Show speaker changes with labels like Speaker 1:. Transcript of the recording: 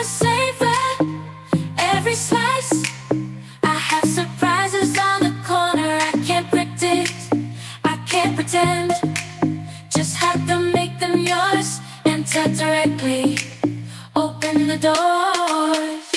Speaker 1: to savor every slice. I have surprises on the corner I can't predict. I can't pretend, just have to make them yours. Enter directly, open the doors.